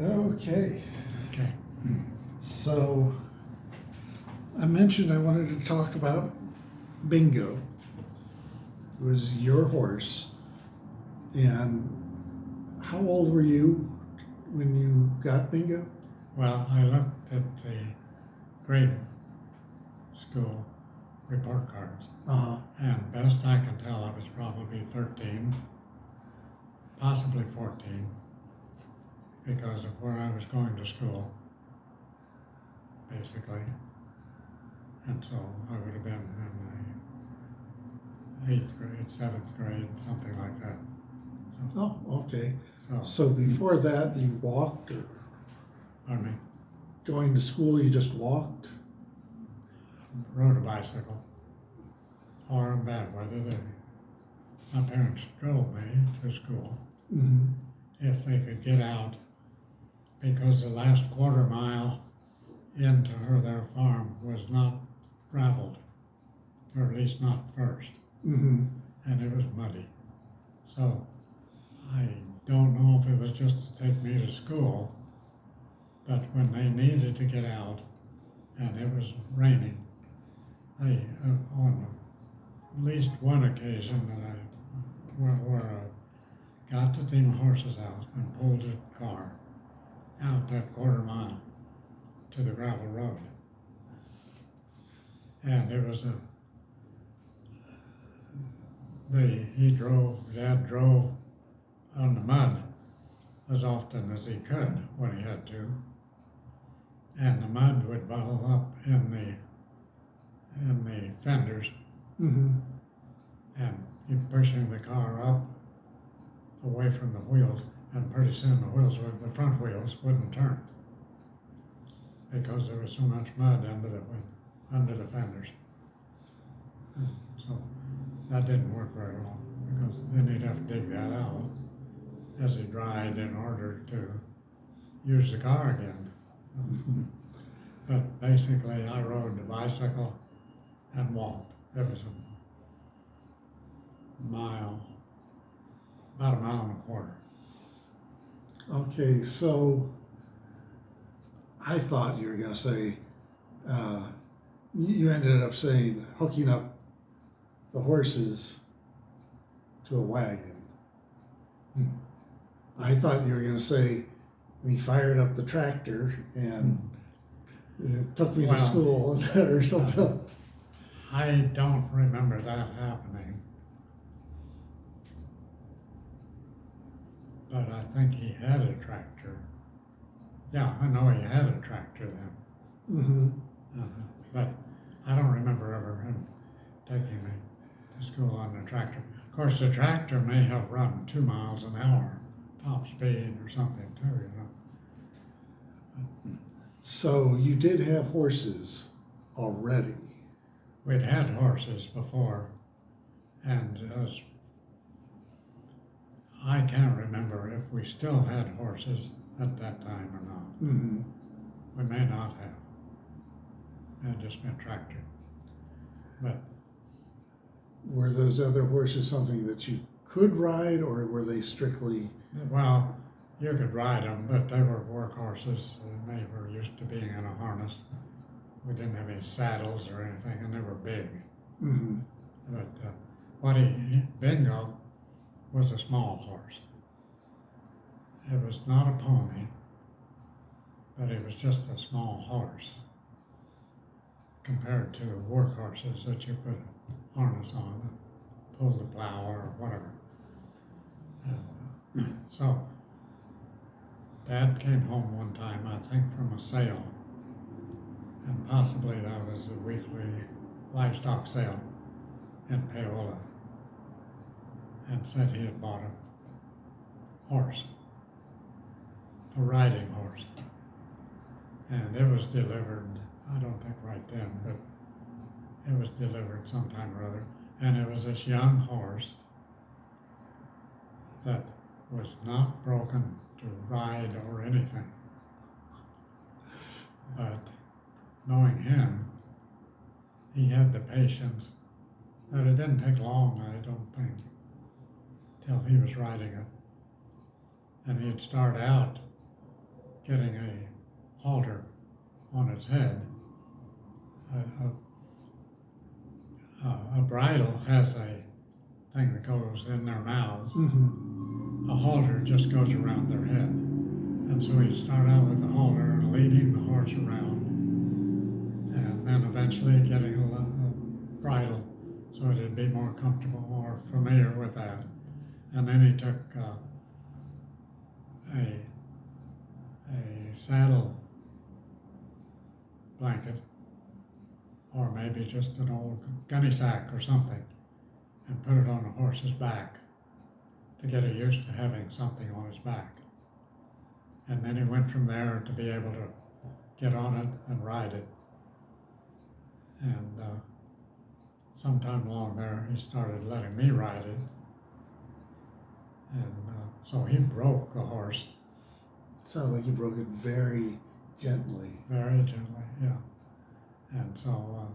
Okay, Okay. so I mentioned I wanted to talk about Bingo. It was your horse. And how old were you when you got Bingo? Well, I looked at the grade school report cards, Uh, and best I can tell, I was probably 13, possibly 14, because of where I was going to school, basically. And so I would have been in the 8th grade, 7th grade, something like that. oh, okay. So, So before that, you walked, or pardon me, going to school, you just walked? rode a bicycle, or in bad weather, my parents drove me to school Mm-hmm. if they could get out, because the last quarter mile into their farm was not graveled, or at least not first, Mm-hmm. and it was muddy. So I don't know if it was just to take me to school, but when they needed to get out and it was raining, on at least one occasion that where I got the team of horses out and pulled the car out that quarter mile to the gravel road. And it was Dad drove on the mud as often as he could when he had to. And the mud would bubble up in the fenders, Mm-hmm. and he pushing the car up away from the wheels, and pretty soon the front wheels wouldn't turn because there was so much mud under the fenders. So that didn't work very well, because then he'd have to dig that out as he dried in order to use the car again. Mm-hmm. But basically, I rode the bicycle and walked. It was about a mile and a quarter. Okay, so I thought you were going to say, you ended up saying hooking up the horses to a wagon. Hmm. I thought you were going to say we fired up the tractor and it took me to Well, school or something. I don't remember that happening, but I think he had a tractor. Yeah, I know he had a tractor then. Mm-hmm. But I don't remember ever him taking me to school on the tractor. Of course, the tractor may have run 2 miles an hour, top speed or something too, So you did have horses already. We'd had horses before, and I can't remember if we still had horses at that time or not. Mm-hmm. We may not have. It had just been tractor. But Were those other horses something that you could ride, or were they strictly? well, you could ride them, but they were work horses, and they were used to being in a harness. We didn't have any saddles or anything, and they were big. Mm-hmm. But Bingo was a small horse. It was not a pony, but it was just a small horse compared to work horses that you put harness on and pull the plow or whatever. So Dad came home one time, I think from a sale, and possibly that was a weekly livestock sale in Paola, and said he had bought a horse, a riding horse, and it was delivered, I don't think right then, but it was delivered sometime or other, and it was this young horse that was not broken to ride or anything. But knowing him, he had the patience that it didn't take long, I don't think, till he was riding it. And he'd start out getting a halter on its head. A bridle has a thing that goes in their mouths. Mm-hmm. A halter just goes around their head. And so you start out with the halter and leading the horse around, and then eventually getting a bridle so it'd be more comfortable, more familiar with that. And then he took a saddle blanket, or maybe just an old gunny sack or something, and put it on the horse's back to get it used to having something on his back. And then he went from there to be able to get on it and ride it. And sometime along there, he started letting me ride it. And so he broke the horse. Sounds like you broke it very gently. Very gently, yeah. And so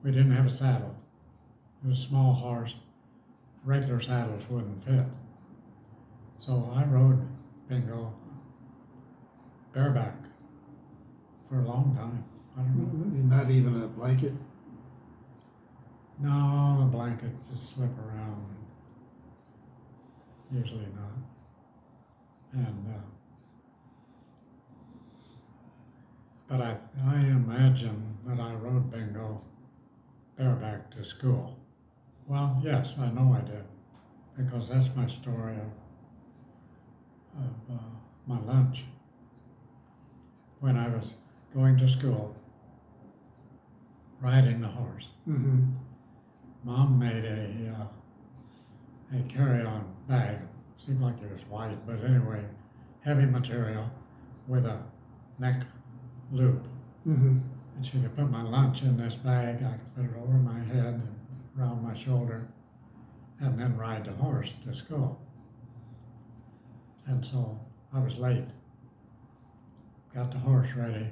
we didn't have a saddle. It was a small horse. Regular saddles wouldn't fit. So I rode Bingo bareback for a long time. I don't know. Not even a blanket? No, the blanket just slip around. Usually not. And but I imagine that I rode Bingo bareback to school. Well, yes, I know I did, because that's my story of my lunch. When I was going to school, riding the horse, Mm-hmm. Mom made a carry-on bag. Seemed like it was white, but anyway, heavy material with a neck loop. Mm-hmm. And she could put my lunch in this bag. I could put it over my head and around my shoulder, and then ride the horse to school. And so I was late. Got the horse ready.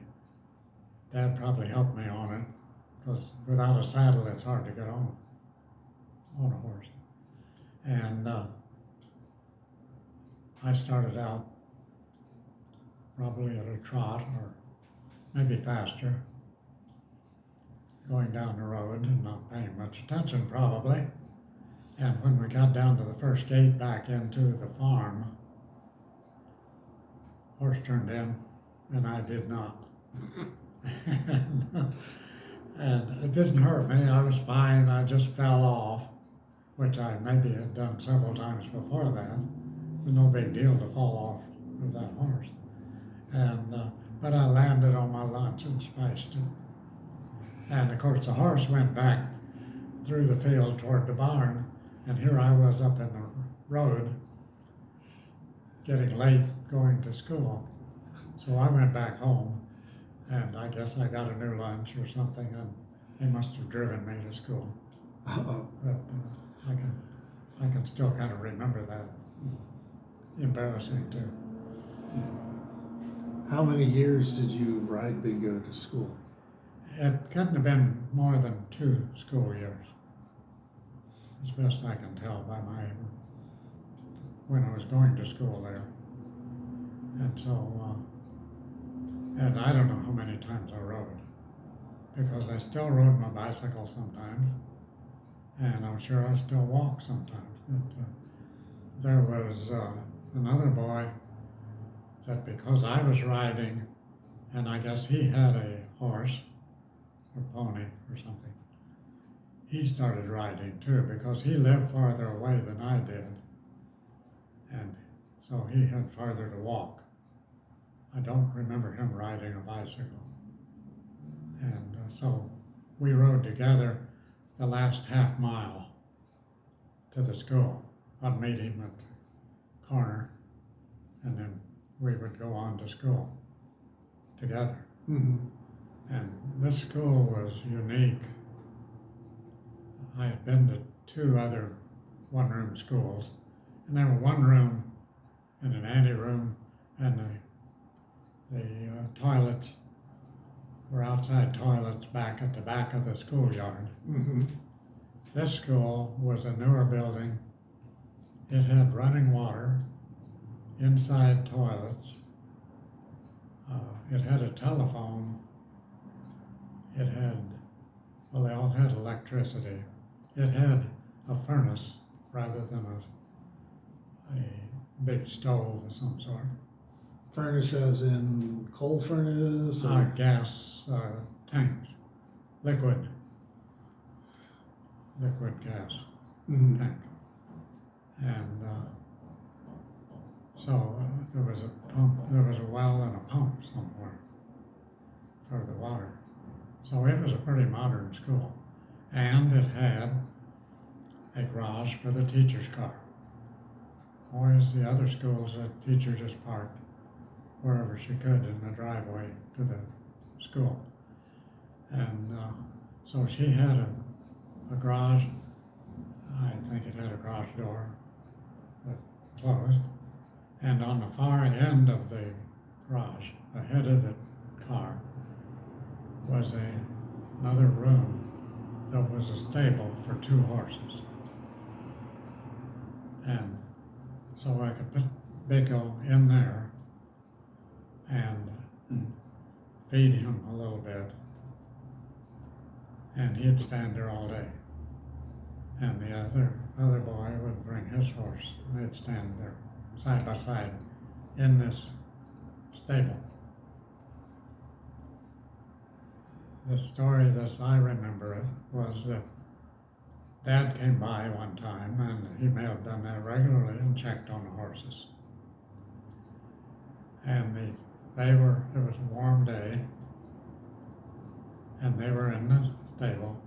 Dad probably helped me on it, because without a saddle, it's hard to get on a horse. And I started out probably at a trot, or maybe faster, going down the road and not paying much attention probably. And when we got down to the first gate back into the farm, horse turned in and I did not. And it didn't hurt me, I was fine, I just fell off, which I maybe had done several times before that. It was no big deal to fall off of that horse. And but I landed on my lunch and spiced it. And of course the horse went back through the field toward the barn, and here I was up in the road getting late going to school. So I went back home, and I guess I got a new lunch or something, and they must have driven me to school. Uh-oh. But I can still kind of remember that. Embarrassing too. How many years did you ride Bingo to school? It couldn't have been more than 2 school years, as best I can tell by when I was going to school there. And so, and I don't know how many times I rode, because I still rode my bicycle sometimes, and I'm sure I still walk sometimes. But there was another boy that, because I was riding, and I guess he had a horse or pony or something, he started riding too, because he lived farther away than I did, and so he had farther to walk. I don't remember him riding a bicycle. And so we rode together the last half mile to the school. I'd meet him at the corner, and then we would go on to school together. Mm-hmm. And this school was unique. I had been to 2 other one-room schools, and they were one room and an anteroom, and the toilets were outside toilets back at the back of the schoolyard. Mm-hmm. This school was a newer building. It had running water, inside toilets, It had a telephone. It had, well, they all had electricity. It had a furnace rather than a big stove of some sort. Furnace as in coal furnace or? Gas tanks, liquid gas Mhm. tank. And so there was a pump, there was a well and a pump somewhere for the water. So it was a pretty modern school. And it had a garage for the teacher's car. Whereas the other schools, the teacher just parked wherever she could in the driveway to the school. And so she had a garage. I think it had a garage door that closed. And on the far end of the garage, ahead of the car, was another room that was a stable for 2 horses. And so I could put Biko in there and feed him a little bit, and he'd stand there all day. And the other boy would bring his horse, and they'd stand there side by side in this stable. The story as I remember it was that Dad came by one time, and he may have done that regularly, and checked on the horses. And it was a warm day, and they were in the stable.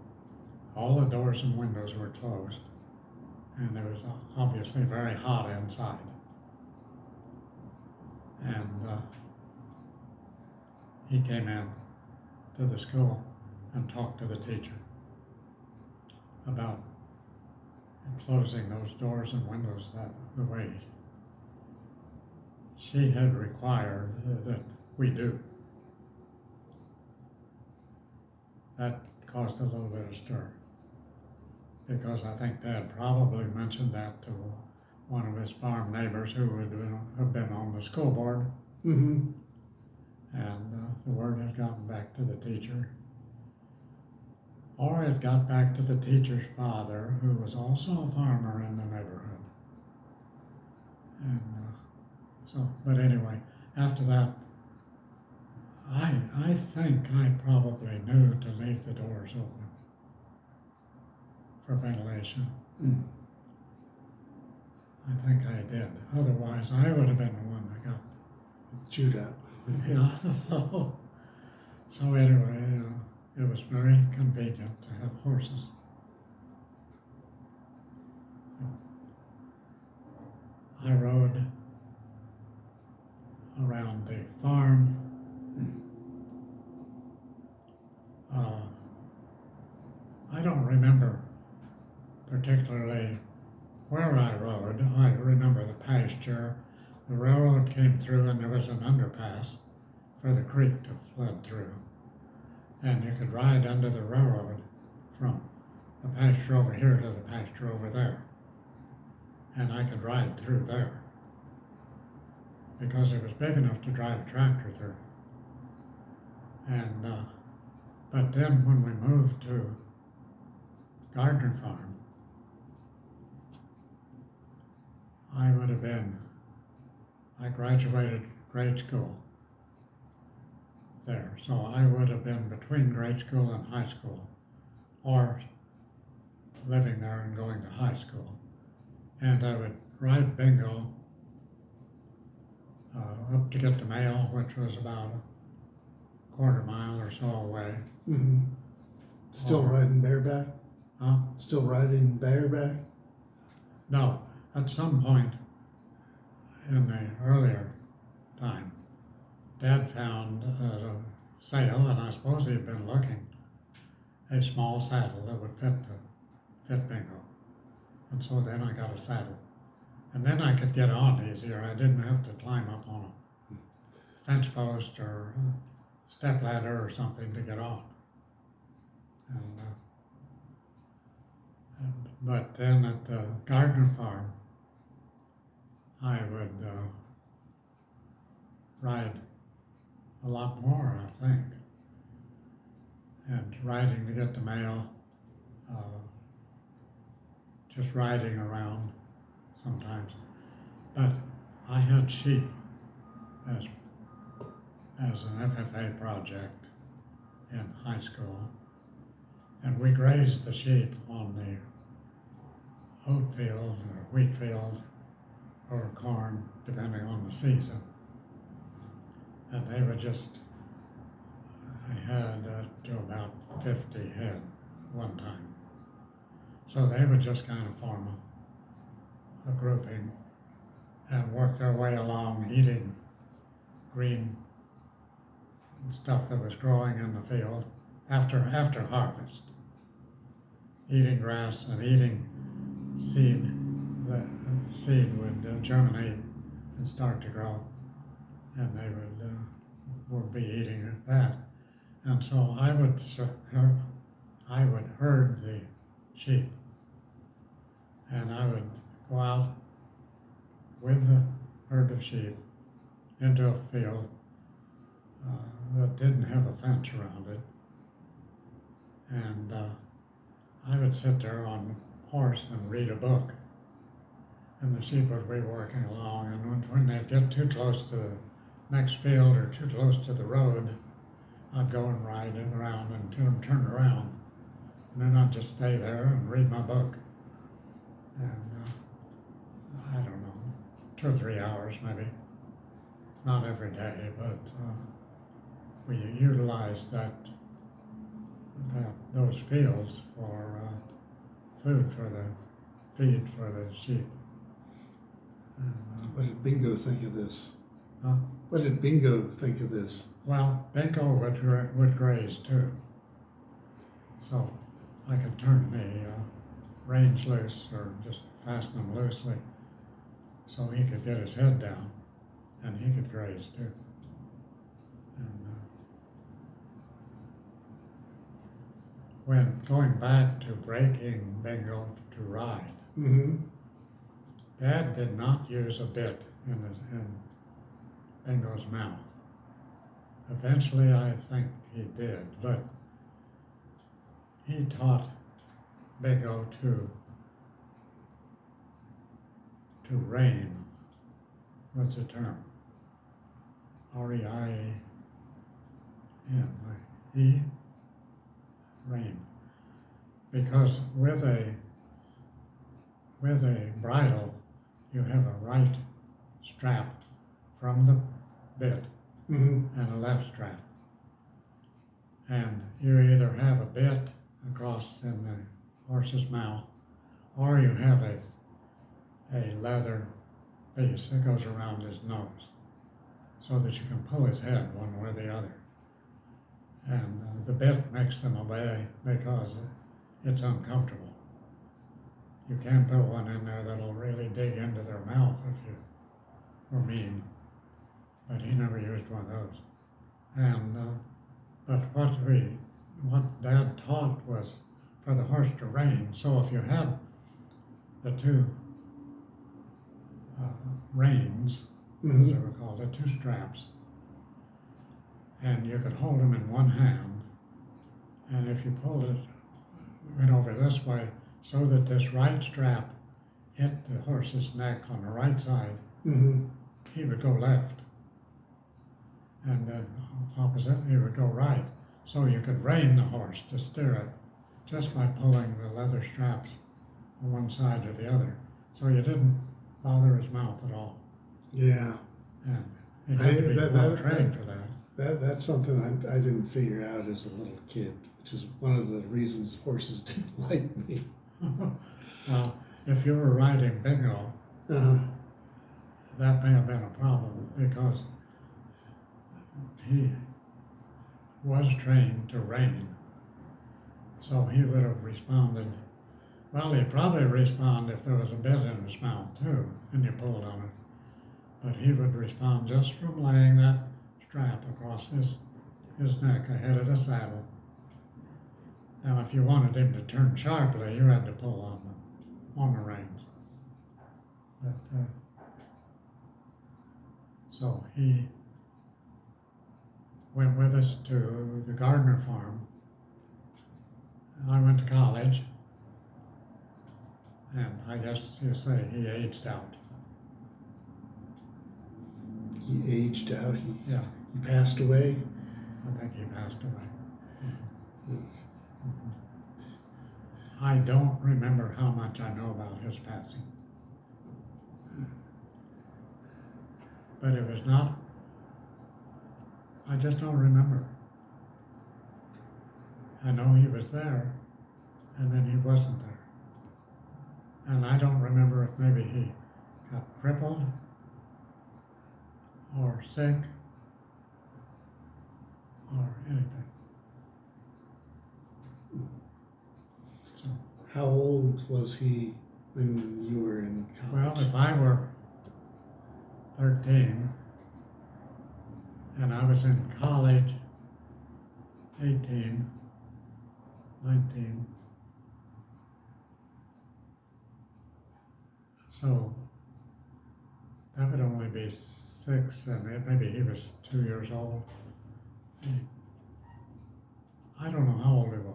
All the doors and windows were closed, and it was obviously very hot inside. And he came in to the school and talked to the teacher about closing those doors and windows the way she had required that we do. That caused a little bit of stir, because I think Dad probably mentioned that to one of his farm neighbors who would have been on the school board. Mm-hmm. And the word had gotten back to the teacher. Or it got back to the teacher's father, who was also a farmer in the neighborhood. And but anyway, after that, I think I probably knew to leave the doors open for ventilation. Mm. I think I did. Otherwise, I would have been the one that got. Chewed up. Yeah, so anyway, it was very convenient to have horses. I rode around the farm. I don't remember particularly where I rode. I remember the pasture. The railroad came through, and there was an underpass for the creek to flood through. And you could ride under the railroad from the pasture over here to the pasture over there. And I could ride through there because it was big enough to drive a tractor through. And but then when we moved to Gardner Farm, I graduated grade school there. So I would have been between grade school and high school, or living there and going to high school. And I would ride bingo up to get to Mail, which was about a quarter mile or so away. Mm-hmm. Still riding bareback? Huh? Still riding bareback? No, at some point in the earlier time, Dad found at a sale, and I suppose he had been looking, a small saddle that would fit bingo. And so then I got a saddle. And then I could get on easier. I didn't have to climb up on a fence post or a step ladder or something to get on. But then at the Gardner Farm, I would ride a lot more, I think. And riding to get the mail, uh, just riding around sometimes. But I had sheep as an FFA project in high school, and we grazed the sheep on the oat field or wheat field or corn, depending on the season. And they were just, I had to about 50 head one time. So they would just kind of form a grouping and work their way along eating green stuff that was growing in the field after harvest, eating grass and eating seed. The seed would germinate and start to grow, and they would be eating that. And so I would herd the sheep, and I would go out with the herd of sheep into a field that didn't have a fence around it. And I would sit there on horse and read a book. And the sheep would be working along. And when they'd get too close to the next field or too close to the road, I'd go and ride it around and turn around. And then I'd just stay there and read my book. And I don't know, 2 or 3 hours maybe. Not every day, but we utilized those fields for food for the feed for the sheep. And, What did Bingo think of this? huh? What did Bingo think of this? Well, Bingo would graze too, so I could turn the reins loose or just fasten them loosely, so he could get his head down, and he could graze too. And when going back to breaking Bingo to ride, Mm-hmm. Dad did not use a bit in Bingo's mouth. Eventually, I think he did, but he taught Bingo to rein. What's the term? R-E-I-N, rein. Because with a bridle, you have a right strap from the bit Mm-hmm. and a left strap. And you either have a bit across in the horse's mouth, or you have a leather piece that goes around his nose, so that you can pull his head one way or the other. And the bit makes them obey because it's uncomfortable. You can put one in there that'll really dig into their mouth if you were mean, but he never used one of those. And but what Dad taught was for the horse to rein. So if you had the two reins, as they were called, the two straps, and you could hold them in one hand, and if you pulled it, went over this way, so that this right strap hit the horse's neck on the right side, Mm-hmm. he would go left. And then opposite, he would go right. So you could rein the horse to steer it just by pulling the leather straps on one side or the other. So you didn't bother his mouth at all. Yeah. And he had to be well trained for that. That's something I didn't figure out as a little kid, which is one of the reasons horses didn't like me. Well, if you were riding Bingo, Uh-huh. that may have been a problem because he was trained to rein. So he would have responded, well, he'd probably respond if there was a bit in his mouth too, and you pulled on it. But he would respond just from laying that strap across his neck ahead of the saddle. Now, if you wanted him to turn sharply, you had to pull on the reins. But so he went with us to the Gardner farm. I went to college, and I guess you say he aged out. He aged out. Yeah, He passed away. I think he passed away. I don't remember how much I know about his passing. But it was not, I just don't remember. I know he was there, and then he wasn't there. And I don't remember if maybe he got crippled or sick or anything. So, How old was he when you were in well, college? if I were 13 and I was in college 18, 19, so that would only be 6, and maybe he was 2 years old. I don't know how old he was.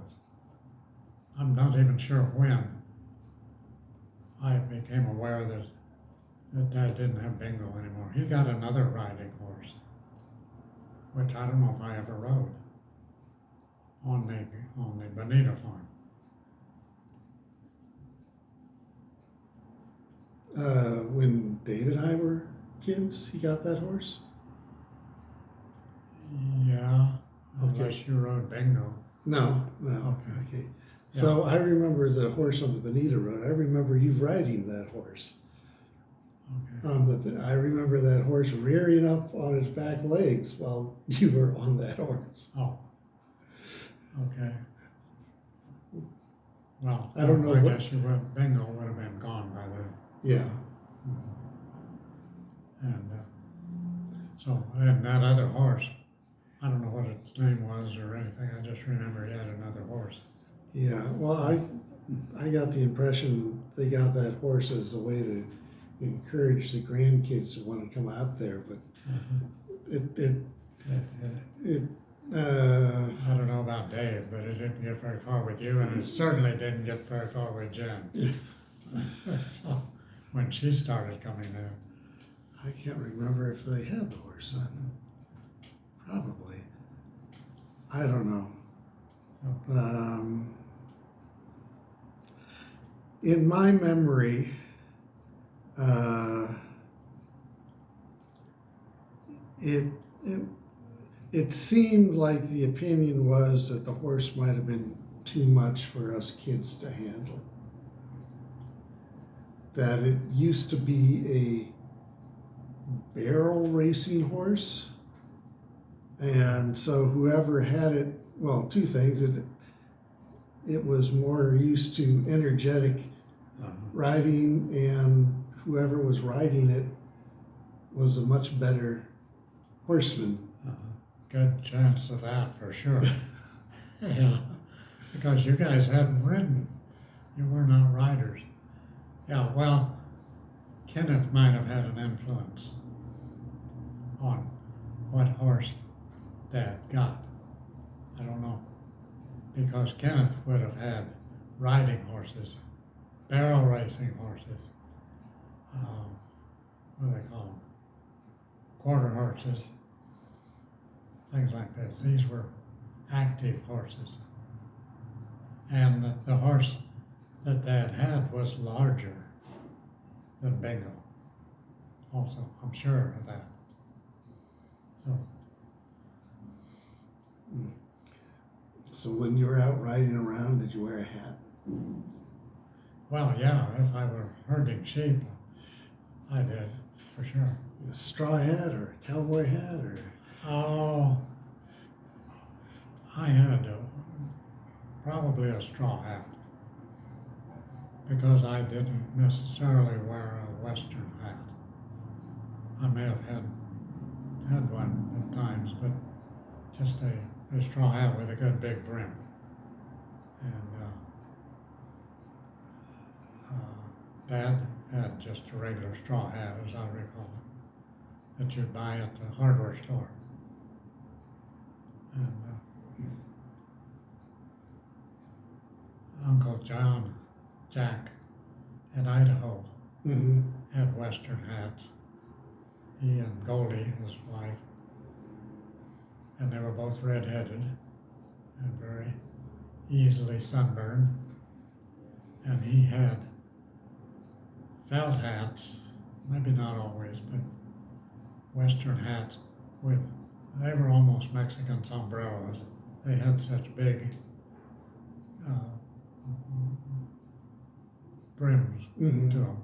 I'm not even sure when I became aware that Dad didn't have Bingo anymore. He got another riding horse, which I don't know if I ever rode, on the Bonita farm. When David and I were kids, he got that horse? Yeah, Okay. unless you rode Bingo. No. Okay. So I remember the horse on the Bonita Road. I remember you riding that horse. Okay. I remember that horse rearing up on his back legs while you were on that horse. Oh. Okay. Well, I don't know I what- guess Bingo would have been gone by then. Yeah. And and that other horse, I don't know what its name was or anything. I just remember he had another horse. Yeah. Well, I got the impression they got that horse as a way to encourage the grandkids to want to come out there, but I don't know about Dave, but it didn't get very far with you, and it certainly didn't get very far with Jen. So, when she started coming there. I can't remember if they had the horse then. Probably. I don't know. In my memory, it seemed like the opinion was that the horse might have been too much for us kids to handle. That it used to be a barrel racing horse, and so whoever had it, well, two things, it was more used to energetic riding, and whoever was riding it was a much better horseman. Good chance of that for sure. Yeah, because you guys hadn't ridden. You were not riders. Yeah, well, Kenneth might have had an influence on what horse Dad got. I don't know. Because Kenneth would have had riding horses, barrel racing horses, what do they call them? Quarter horses, things like this. These were active horses. And the horse that Dad had was larger than Bingo. Also, I'm sure of that. So when you were out riding around, did you wear a hat? Well, yeah, if I were herding sheep, I did, for sure. A straw hat or a cowboy hat or? Oh, I had probably a straw hat, because I didn't necessarily wear a Western hat. I may have had one at times, but just a straw hat with a good big brim. And Dad had just a regular straw hat, as I recall it, that you'd buy at the hardware store. And Uncle Jack in Idaho Mm-hmm. had Western hats. He and Goldie, his wife, and they were both redheaded and very easily sunburned. And he had felt hats, maybe not always, but Western hats they were almost Mexican sombreros. They had such big brims Mm-hmm. to them,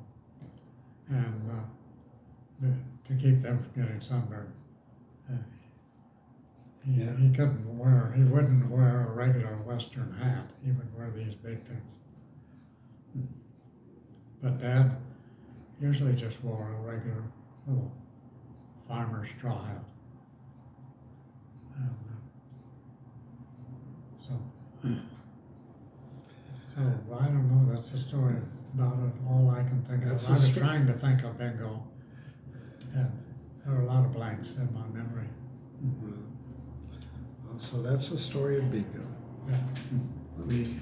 and to keep them from getting sunburned. Yeah. He wouldn't wear a regular Western hat. He would wear these big things. But Dad usually just wore a regular little farmer's straw hat. And, so I don't know. That's the story about it. All I can think of. That's I the was sto- trying to think of bingo, and there are a lot of blanks in my memory. So that's the story of bingo. Yeah. Let me